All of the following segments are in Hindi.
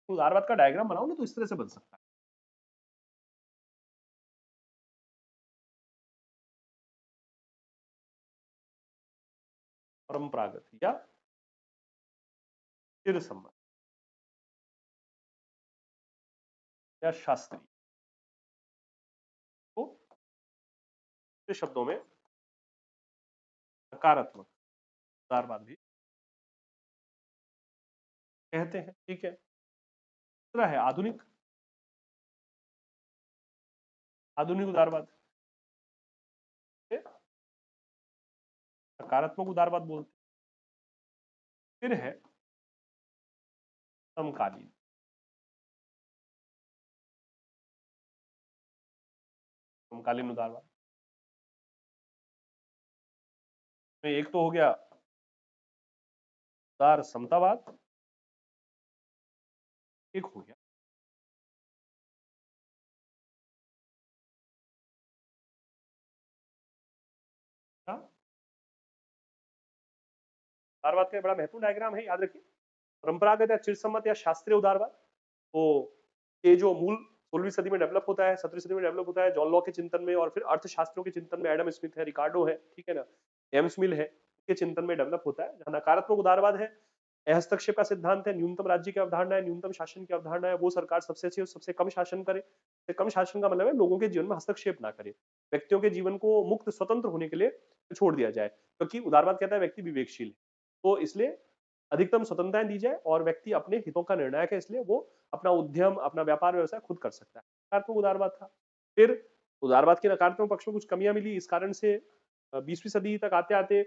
उदारवाद का डायग्राम बनाओ ना तो इस तरह से बन सकता है। परंपरागत या चिर सम्मत या शास्त्रीय, तो दूसरे शब्दों में नकारात्मक उदारवाद भी कहते हैं। ठीक है, दूसरा है आधुनिक, आधुनिक उदारवाद, नकारात्मक उदारवाद बोलते हैं। फिर है समकालीन, समकालीन उदारवाद में एक तो हो गया उदार समतावाद, एक हो गया उदारवाद का बड़ा महत्वपूर्ण डायग्राम है, याद रखिए। परंपरागत या चिरसम्मत या शास्त्रीय उदारवाद, तो ये जो मूल 16वीं सदी में डेवलप होता है, 17वीं सदी में डेवलप होता है जॉन लॉक के चिंतन में, और फिर अर्थशास्त्रों के चिंतन में एडम स्मिथ है, रिकार्डो है, ठीक है ना, एम्स मिल है, के चिंतन में डेवलप होता है। जहां नकारात्मक उदारवाद है, हस्तक्षेप का सिद्धांत है, न्यूनतम राज्य की अवधारणा है, न्यूनतम शासन की अवधारणा है, वो सरकार सबसे अच्छी और सबसे कम शासन करे। कम शासन का मतलब है लोगों के जीवन में हस्तक्षेप ना करे, व्यक्तियों के जीवन को मुक्त स्वतंत्र होने के लिए छोड़ दिया जाए, क्योंकि उदारवाद कहता है व्यक्ति विवेकशील है, तो इसलिए अधिकतम स्वतंत्रताएं दी जाए और व्यक्ति अपने हितों का निर्णायक है, इसलिए वो अपना उद्यम, अपना व्यापार व्यवसाय खुद कर सकता है। नकारात्मक उदारवाद था। फिर उदारवाद के नकारात्मक पक्ष में कुछ कमियां मिली, इस कारण से 20वीं सदी तक आते आते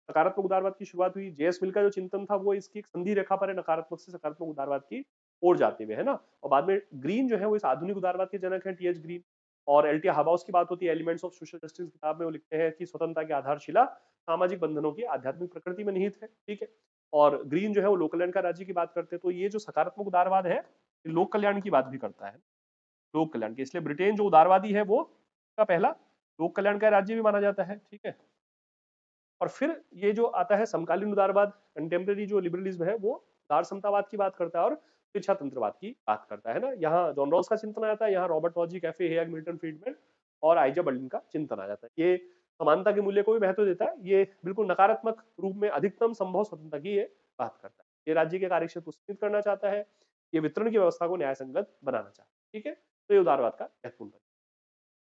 नकारात्मक उदारवाद की शुरुआत हुई। जेएस मिल का जो चिंतन था वो इसकी एक संधि रेखा पर है, नकारात्मक से सकारात्मक उदारवाद की ओर जाते हुए, है ना। और बाद में ग्रीन जो है वो इस आधुनिक उदारवाद के जनक है, टीएच ग्रीन। और एलटी हबाउस की बात होती है एलिमेंट्स ऑफ सोशल जस्टिस किताब में, वो लिखते हैं कि स्वतंत्रता की आधारशिला सामाजिक बंधनों की आध्यात्मिक प्रकृति में निहित है, ठीक है। और ग्रीन जो है वो लोक कल्याण का राज्य की बात करते हैं। तो ये जो सकारात्मक उदारवाद है लोक कल्याण की बात भी करता है, लोक कल्याण की, इसलिए ब्रिटेन जो उदारवादी है वो का पहला लोक कल्याण का राज्य भी माना जाता है, ठीक है। और फिर ये जो आता है समकालीन उदारवाद, कंटेम्प्रेरी जो लिबरलिज्म है, वो उदार समतावाद की बात करता है और शिक्षा तंत्रवाद की बात करता है ना। यहाँ जॉन रॉल्स का चिंतन आता है, यहाँ रॉबर्ट लॉजी, कैफे हेयग, मिल्टन फ्रीडमैन और आइजा बर्लिन का चिंतन आ जाता है। ये समानता के मूल्य को भी महत्व देता है, ये बिल्कुल नकारात्मक रूप में अधिकतम संभव स्वतंत्रता की ये बात करता है। ये राज्य के कार्यक्षेत्र को सीमित करना चाहता है, ये वितरण की व्यवस्था को न्याय संगत बनाना चाहता है, ठीक है। तो ये उदारवाद का महत्वपूर्ण